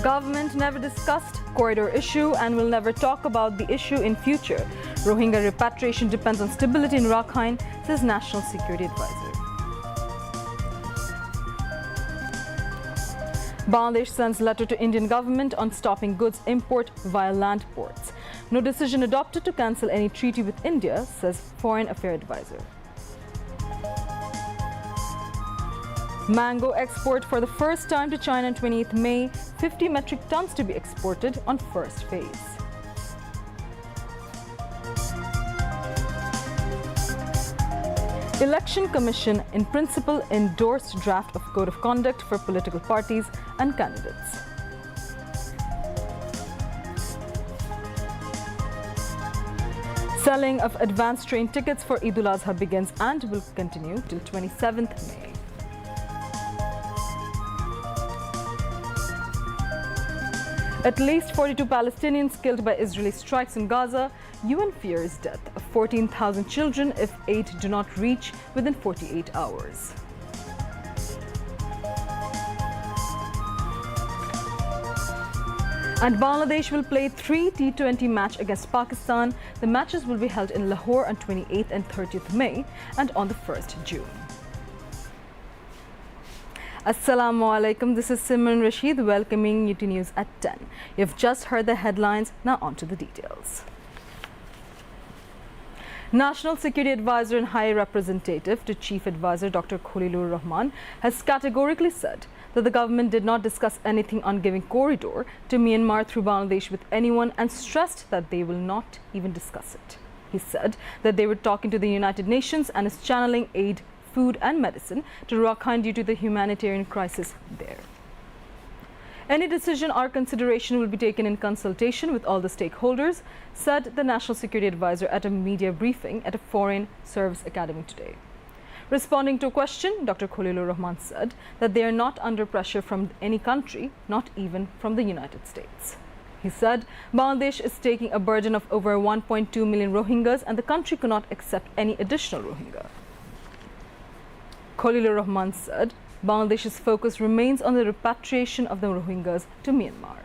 Government never discussed corridor issue and will never talk about the issue in future. Rohingya repatriation depends on stability in Rakhine, says National Security Advisor. Bangladesh sends letter to Indian government on stopping goods import via land ports. No decision adopted to cancel any treaty with India, says Foreign Affairs Advisor. Mango export for the first time to China on 28th May, 50 metric tons to be exported on first phase. Election Commission in principle endorsed draft of Code of Conduct for political parties and candidates. Selling of advanced train tickets for Eid al-Adha begins and will continue till 27th May. At least 42 Palestinians killed by Israeli strikes in Gaza. UN fears death of 14,000 children if aid do not reach within 48 hours. And Bangladesh will play 3 T20 match against Pakistan. The matches will be held in Lahore on 28th and 30th May and on the 1st June. Assalamu alaikum, this is Simran Rashid welcoming you to news at 10. You've just heard the headlines, now on to the details. National Security Advisor and High Representative to Chief Advisor Dr. Khalilur Rahman has categorically said that the government did not discuss anything on giving corridor to Myanmar through Bangladesh with anyone and stressed that they will not even discuss it. He said that they were talking to the United Nations and is channeling aid, food and medicine to Rakhine due to the humanitarian crisis there. Any decision or consideration will be taken in consultation with all the stakeholders, said the National Security Advisor at a media briefing at a Foreign Service Academy today. Responding to a question, Dr. Khalilur Rahman said that they are not under pressure from any country, not even from the United States. He said Bangladesh is taking a burden of over 1.2 million Rohingyas and the country cannot accept any additional Rohingya. Khalilur Rahman said Bangladesh's focus remains on the repatriation of the Rohingyas to Myanmar.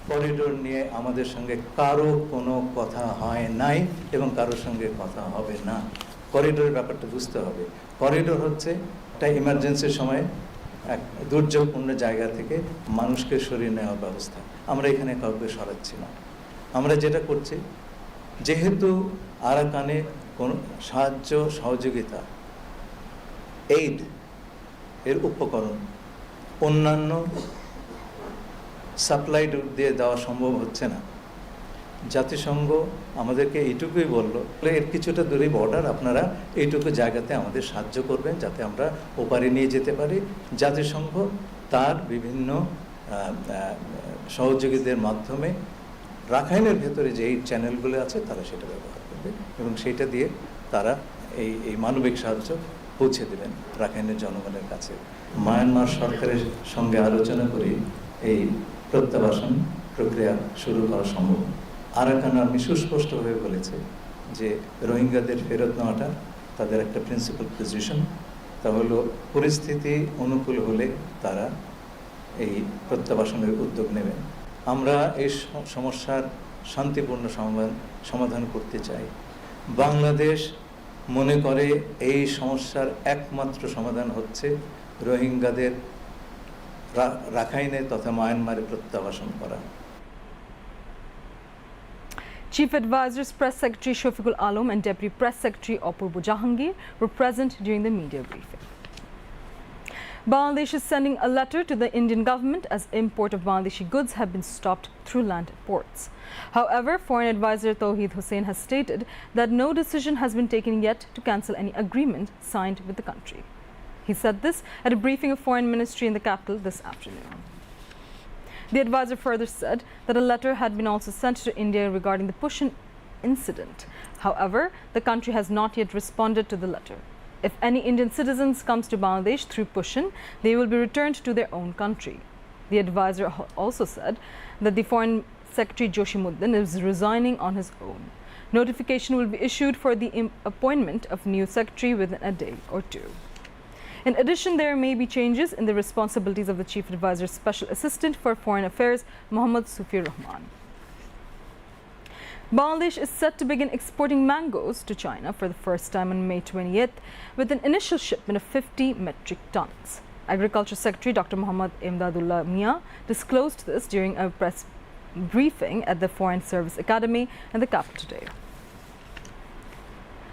Corridor নিয়ে আমাদের সঙ্গে কারো কোনো কথা হয় নাই এবং কারোর সঙ্গে কথা হবে না। করিডোরের ব্যাপারটা বুঝতে হবে। করিডোর হচ্ছে একটা ইমার্জেন্সির সময় এক দুর্যোগপূর্ণ জায়গা থেকে মানুষকে সরিয়ে নেওয়ার ব্যবস্থা। আমরা এখানে কাউকে সরাচ্ছি না। আমরা যেটা করছি, যেহেতু আরাকানে কোনো সাহায্য সহযোগিতা এইড এর উপকরণ অন্যান্য সাপ্লাই দিয়ে দেওয়া সম্ভব হচ্ছে না, জাতিসংঘ আমাদেরকে এইটুকুই বলল, এর কিছুটা দূরে বর্ডার, আপনারা এইটুকু জায়গাতে আমাদের সাহায্য করবেন যাতে আমরা ওপারে নিয়ে যেতে পারি। জাতিসংঘ তার বিভিন্ন সহযোগীদের মাধ্যমে রাখাইনের ভেতরে যে এই চ্যানেলগুলো আছে তারা সেটা ব্যবহার করবে এবং সেইটা দিয়ে তারা এই মানবিক সাহায্য পৌঁছে দেবেন রাখাইনের জনগণের কাছে। মায়ানমার সরকারের সঙ্গে আলোচনা করে এই প্রত্যাবাসন প্রক্রিয়া শুরু করা সম্ভব। আরাকান আর্মি সুস্পষ্টভাবে বলেছে যে রোহিঙ্গাদের ফেরত নেওয়াটা তাদের একটা প্রিন্সিপাল পজিশন, তা হলো পরিস্থিতি অনুকূল হলে তারা এই প্রত্যাবাসনের উদ্যোগ নেবেন। আমরা এই সমস্যার শান্তিপূর্ণ সমাধান করতে চাই। বাংলাদেশ মনে করে এই সমস্যার একমাত্র সমাধান হচ্ছে রোহিঙ্গাদের রাখাইনে তথা মায়ানমারে প্রত্যাবাসন করা। Chief Advisors Press Secretary Shafiqul Alam and Deputy Press Secretary Apurba Jahangir were present during the media briefing. Bangladesh is sending a letter to the Indian government as import of Bangladeshi goods have been stopped through land ports. However, Foreign Advisor Tawheed Hussain has stated that no decision has been taken yet to cancel any agreement signed with the country. He said this at a briefing of Foreign Ministry in the capital this afternoon. The advisor further said that a letter had been also sent to India regarding the Pushin incident. However, the country has not yet responded to the letter. If any Indian citizens comes to Bangladesh through Pushin, they will be returned to their own country. The advisor also said that the Foreign Secretary Joshimuddin is resigning on his own. Notification will be issued for the appointment of new secretary within a day or two. In addition, there may be changes in the responsibilities of the Chief Advisor's Special Assistant for Foreign Affairs, Mohammad Sufir Rahman. Bangladesh is set to begin exporting mangoes to China for the first time on May 28th, with an initial shipment of 50 metric tons. Agriculture Secretary Dr. Muhammad Imdadullah Mia disclosed this during a press briefing at the Foreign Service Academy in the capital today.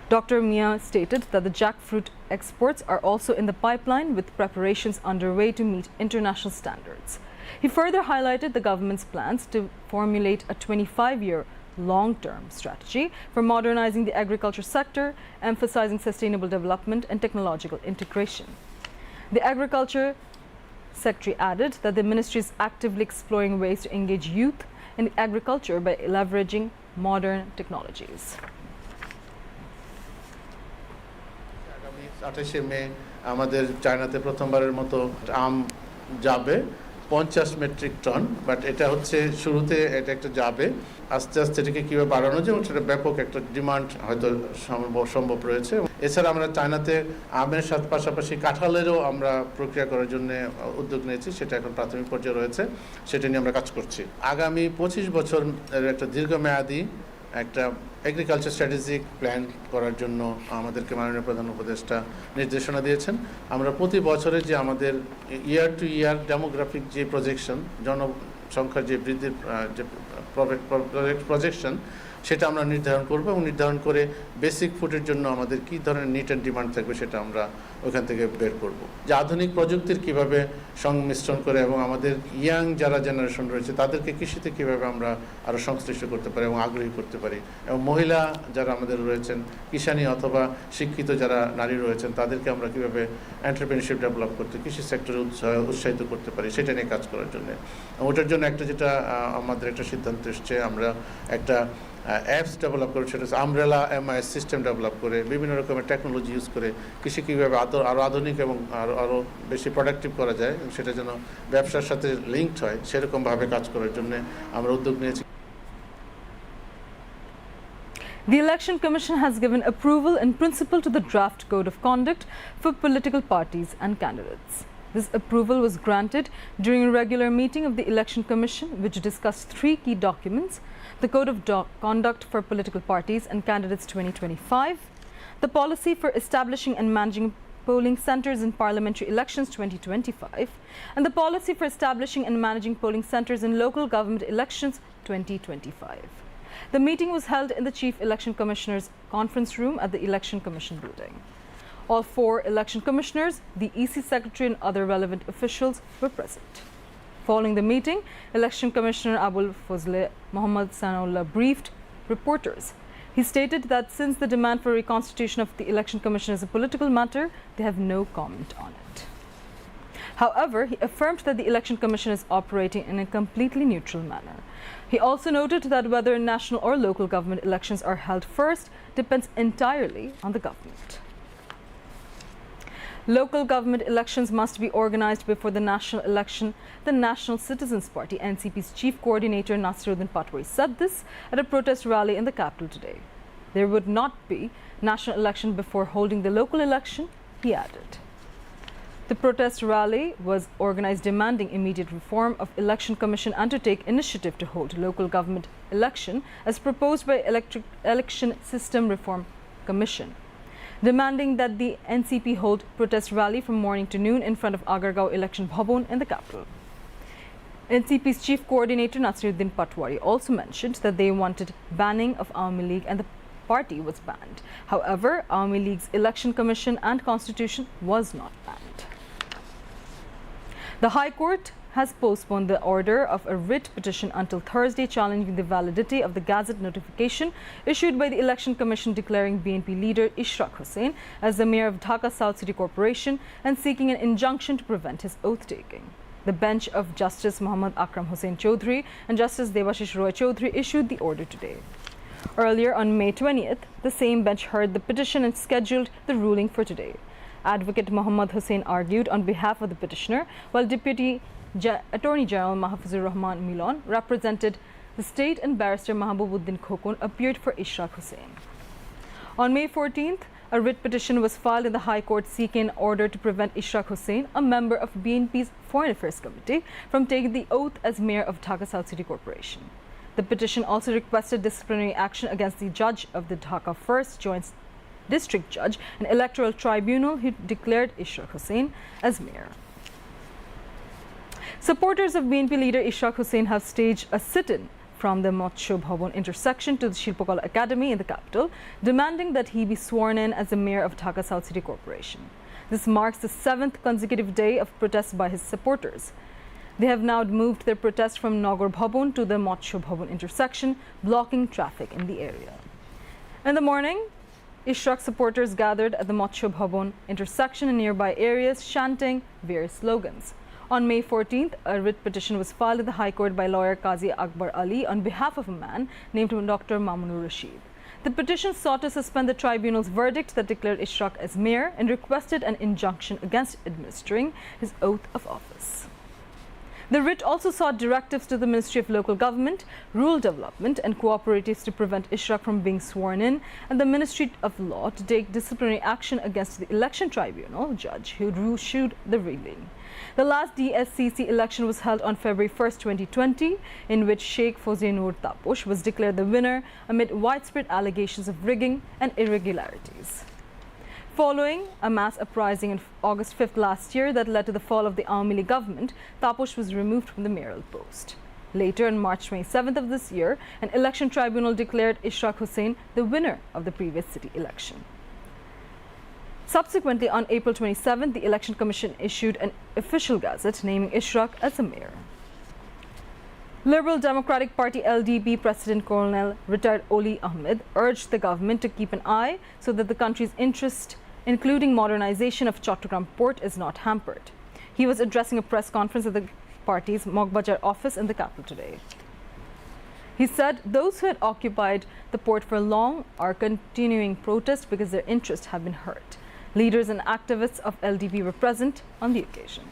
Dr. Mia stated that the jackfruit exports are also in the pipeline, with preparations underway to meet international standards. He further highlighted the government's plans to formulate a 25-year long-term strategy for modernizing the agriculture sector, emphasizing sustainable development and technological integration. The Agriculture Secretary added that the ministry is actively exploring ways to engage youth in agriculture by leveraging modern technologies. আগামী 28শে মে আমাদের চায়নাতে প্রথমবারের মতো আম যাবে 50 metric ton, but এটা হচ্ছে শুরুতে এটা একটা যাবে, আস্তে আস্তে এটাকে কীভাবে বাড়ানো যায় এবং সেটা ব্যাপক একটা ডিমান্ড হয়তো সম্ভব রয়েছে। এছাড়া আমরা চায়নাতে আমের সাথে পাশাপাশি কাঁঠালেরও আমরা প্রক্রিয়া করার জন্য উদ্যোগ নিয়েছি, সেটা এখন প্রাথমিক পর্যায়ে রয়েছে, সেটা নিয়ে আমরা কাজ করছি। আগামী 25 বছর একটা দীর্ঘমেয়াদী একটা এগ্রিকালচার স্ট্র্যাটেজিক প্ল্যান করার জন্য আমাদেরকে মাননীয় প্রধান উপদেষ্টা নির্দেশনা দিয়েছেন। আমরা প্রতি বছরে যে আমাদের ইয়ার টু ইয়ার ডেমোগ্রাফিক যে প্রজেকশন, জনসংখ্যার যে বৃদ্ধির যে প্রজেকশন, সেটা আমরা নির্ধারণ করব এবং নির্ধারণ করে বেসিক ফুডের জন্য আমাদের কী ধরনের নিট অ্যান্ড ডিমান্ড থাকবে সেটা আমরা ওখান থেকে বের করব। যে আধুনিক প্রযুক্তির কীভাবে সংমিশ্রণ করে এবং আমাদের ইয়াং যারা জেনারেশন রয়েছে তাদেরকে কৃষিতে কীভাবে আমরা আরও সংশ্লিষ্ট করতে পারি এবং আগ্রহী করতে পারি, এবং মহিলা যারা আমাদের রয়েছেন কিষানি অথবা শিক্ষিত যারা নারী রয়েছেন তাদেরকে আমরা কীভাবে এন্টারপ্রেনিউরশিপ ডেভেলপ করতে, কৃষি সেক্টরে উৎসাহিত করতে পারি, সেটা নিয়ে কাজ করার জন্য। ওটার জন্য একটা যেটা আমাদের একটা সিদ্ধান্ত এসছে, আমরা একটা অ্যাপস ডেভেলপ করে, সেটা হচ্ছে আমব্রেলা এমআইএস সিস্টেম ডেভেলপ করে বিভিন্ন রকমের টেকনোলজি ইউজ করে কৃষি কীভাবে আরও আধুনিক এবং আরও বেশি প্রোডাক্টিভ করা যায়, সেটা যেন ব্যবসার সাথে লিঙ্কড হয়, সেরকমভাবে কাজ করার জন্য আমরা উদ্যোগ নিয়েছি। The Election Commission has given approval in principle to the draft code of conduct for political parties and candidates. This approval was granted during a regular meeting of the Election Commission, which discussed 3 key documents: the Code of Conduct for Political Parties and Candidates 2025, the Policy for Establishing and Managing Polling Centres in Parliamentary Elections 2025, and the Policy for Establishing and Managing Polling Centres in Local Government Elections 2025. The meeting was held in the Chief Election Commissioner's conference room at the Election Commission building. All 4 election commissioners, the EC Secretary and other relevant officials were present. Following the meeting, Election Commissioner Abul Fazle Mohammad Sanaullah briefed reporters. He stated that since the demand for reconstitution of the Election Commission is a political matter, they have no comment on it. However, he affirmed that the Election Commission is operating in a completely neutral manner. He also noted that whether national or local government elections are held first depends entirely on the government. Local government elections must be organized before the national election. The National Citizens Party NCP's chief coordinator Nasiruddin Patwari said this at a protest rally in the capital today. There would not be national election before holding the local election, he added. The protest rally was organized demanding immediate reform of Election Commission and to take initiative to hold local government election as proposed by Election System Reform Commission, demanding that the NCP hold protest rally from morning to noon in front of Agargaon Election Bhavan in the capital. NCP's chief coordinator Nasiruddin Patwari also mentioned that they wanted banning of Awami League and the party was banned. However, Awami League's Election Commission and Constitution was not banned. The High Court has postponed the order of a writ petition until Thursday challenging the validity of the Gazette notification issued by the Election Commission declaring BNP leader Ishraq Hussain as the mayor of Dhaka South City Corporation and seeking an injunction to prevent his oath-taking. The bench of Justice Muhammad Akram Hussain Chaudhry and Justice Devashish Roy Chaudhry issued the order today. Earlier on May 20th, the same bench heard the petition and scheduled the ruling for today. Advocate Muhammad Hussain argued on behalf of the petitioner, while Deputy Attorney General Mahfuzur Rahman Milon represented the state, and Barrister Mahabubuddin Khokon appeared for Ishraq Hussain. On May 14th, a writ petition was filed in the High Court seeking an order to prevent Ishraq Hussain, a member of BNP's Foreign Affairs Committee, from taking the oath as mayor of Dhaka South City Corporation. The petition also requested disciplinary action against the judge of the Dhaka First Joint District Judge and Electoral Tribunal who declared Ishraq Hussain as mayor. Supporters of BNP leader Ishraq Hussain have staged a sit-in from the Matsyo Bhavan intersection to the Shilpakala Academy in the capital, demanding that he be sworn in as the mayor of Dhaka South City Corporation. This marks the 7th consecutive day of protests by his supporters. They have now moved their protest from Nagar Bhavan to the Matsyo Bhavan intersection, blocking traffic in the area. In the morning, Ishraq supporters gathered at the Matsyo Bhavan intersection and nearby areas, chanting various slogans. On May 14th, a writ petition was filed in the High Court by lawyer Qazi Akbar Ali on behalf of a man named Dr. Mamunur Rashid. The petition sought to suspend the tribunal's verdict that declared Ishraq as mayor and requested an injunction against administering his oath of office. The writ also sought directives to the Ministry of Local Government, Rural Development and Cooperatives to prevent Ishraq from being sworn in, and the Ministry of Law to take disciplinary action against the Election Tribunal judge who issued the ruling. The last DSCC election was held on February 1st, 2020, in which Sheikh Fozia-Noor Taposh was declared the winner amid widespread allegations of rigging and irregularities. Following a mass uprising on August 5th last year that led to the fall of the Awami League government, Taposh was removed from the mayoral post. Later, on March 27th of this year, an election tribunal declared Ishraq Hussain the winner of the previous city election. Subsequently, on April 27th, the Election Commission issued an official gazette naming Ishraq as the mayor. Liberal Democratic Party LDP President Colonel retired Oli Ahmed urged the government to keep an eye so that the country's interest, including modernization of Chattogram port, is not hampered. He was addressing a press conference at the party's Mogbajar office in the capital today. He said those who had occupied the port for long are continuing protest because their interests have been hurt. Leaders and activists of LDP were present on the occasion.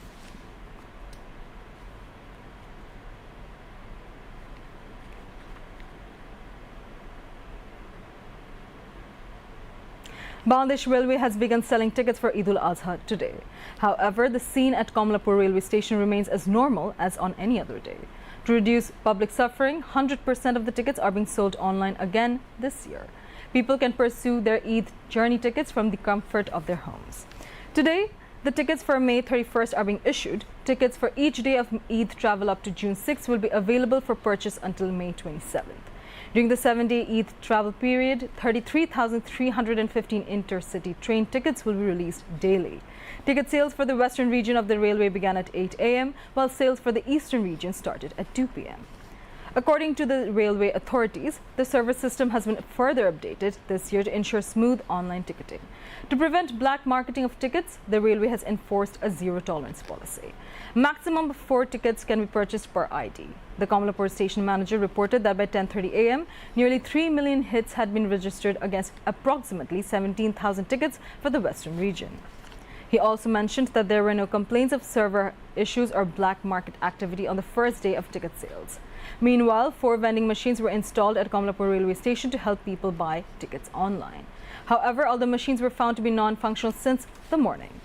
Bangladesh Railway has begun selling tickets for Eid al-Adha today. However, the scene at Komlapur railway station remains as normal as on any other day. To reduce public suffering, 100% of the tickets are being sold online again this year. People can pursue their Eid journey tickets from the comfort of their homes. Today, the tickets for May 31st are being issued. Tickets for each day of Eid travel up to June 6th will be available for purchase until May 27th. During the 7-day Eid travel period, 33,315 intercity train tickets will be released daily. Ticket sales for the western region of the railway began at 8 a.m., while sales for the eastern region started at 2 p.m. According to the railway authorities, the service system has been further updated this year to ensure smooth online ticketing. To prevent black marketing of tickets, the railway has enforced a zero-tolerance policy. Maximum of 4 tickets can be purchased per ID. The Komlapur station manager reported that by 10:30 a.m., nearly 3 million hits had been registered against approximately 17,000 tickets for the western region. He also mentioned that there were no complaints of server issues or black market activity on the first day of ticket sales. Meanwhile, 4 vending machines were installed at Komlapur railway station to help people buy tickets online. However, all the machines were found to be non-functional since the morning.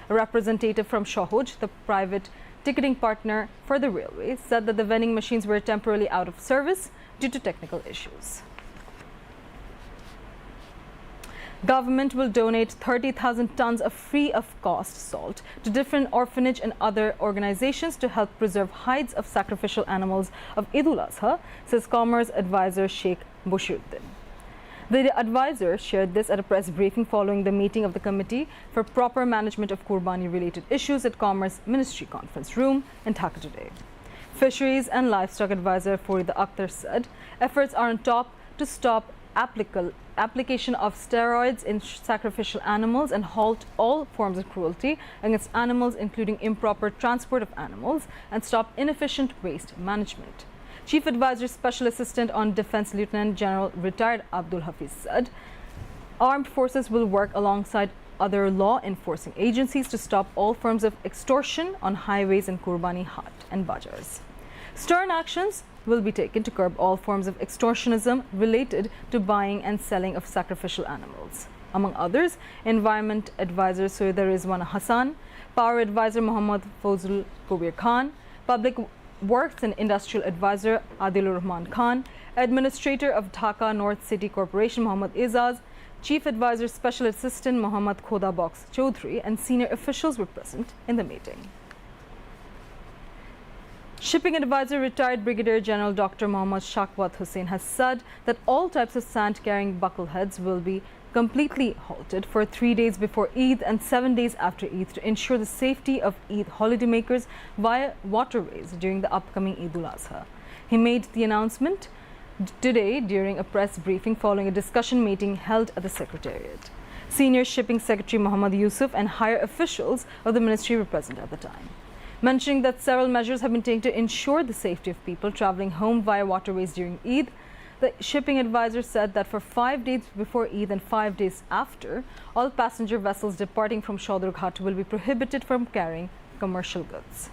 A representative from Shohoj, the private ticketing partner for the railway, said that the vending machines were temporarily out of service due to technical issues. Government will donate 30,000 tons of free-of-cost salt to different orphanage and other organizations to help preserve hides of sacrificial animals of Eid al-Adha, says Commerce Advisor Sheikh Boshiruddin. The advisor shared this at a press briefing following the meeting of the Committee for Proper Management of Qurbani-related Issues at Commerce Ministry Conference Room in Dhaka today. Fisheries and Livestock Advisor Farida Akhtar said efforts are on top to stop application of steroids in sacrificial animals and halt all forms of cruelty against animals, including improper transport of animals, and stop inefficient waste management. Chief Advisor Special Assistant on Defense Lieutenant General retired Abdul Hafiz said armed forces will work alongside other law enforcing agencies to stop all forms of extortion on highways in Qurbani Hat and Bajars. Stern actions will be taken to curb all forms of extortionism related to buying and selling of sacrificial animals. Among others, Environment Advisor Soeda Rizwan Hassan, Power Advisor Mohammad Fozul Kabir Khan, Public Works and Industrial Advisor Adilur Rahman Khan, Administrator of Dhaka North City Corporation Mohammad Izaz, Chief Advisor Special Assistant Mohammad Khoda Box Chaudhry, and senior officials were present in the meeting. Shipping Advisor retired Brigadier General Dr. Mohammad Shakwat Hussain has said that all types of sand-carrying buckleheads will be completely halted for 3 days before Eid and 7 days after Eid to ensure the safety of Eid holidaymakers via waterways during the upcoming Eid ul-Azha. He made the announcement today during a press briefing following a discussion meeting held at the Secretariat. Senior Shipping Secretary Muhammad Yusuf and higher officials of the ministry were present at the time, mentioning that several measures have been taken to ensure the safety of people traveling home via waterways during Eid. The shipping advisor said that for 5 days before Eid and 5 days after, all passenger vessels departing from Shodrghat will be prohibited from carrying commercial goods.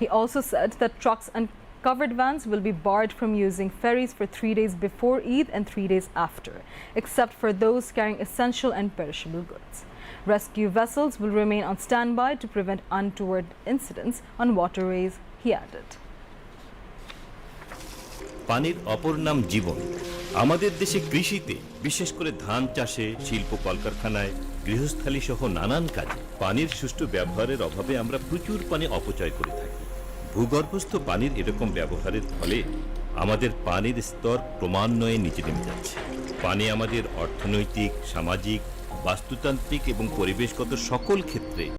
He also said that trucks and covered vans will be barred from using ferries for 3 days before Eid and 3 days after, except for those carrying essential and perishable goods. Rescue vessels will remain on standby to prevent untoward incidents on waterways, he added. পানির অপর নাম জীবন। আমাদের দেশে কৃষিতে, বিশেষ করে ধান চাষে, শিল্প কলকারখানায়, গৃহস্থালী সহ নানান কাজে পানির সুষ্ঠু ব্যবহারের অভাবে আমরা প্রচুর পানি অপচয় করে থাকি। ভূগর্ভস্থ পানির এরকম ব্যবহারের ফলে আমাদের পানির স্তর ক্রমান্বয়ে নিচে নেমে যাচ্ছে। পানি আমাদের অর্থনৈতিক, সামাজিক, বাস্তুতান্ত্রিক এবং পরিবেশগত সকল ক্ষেত্রে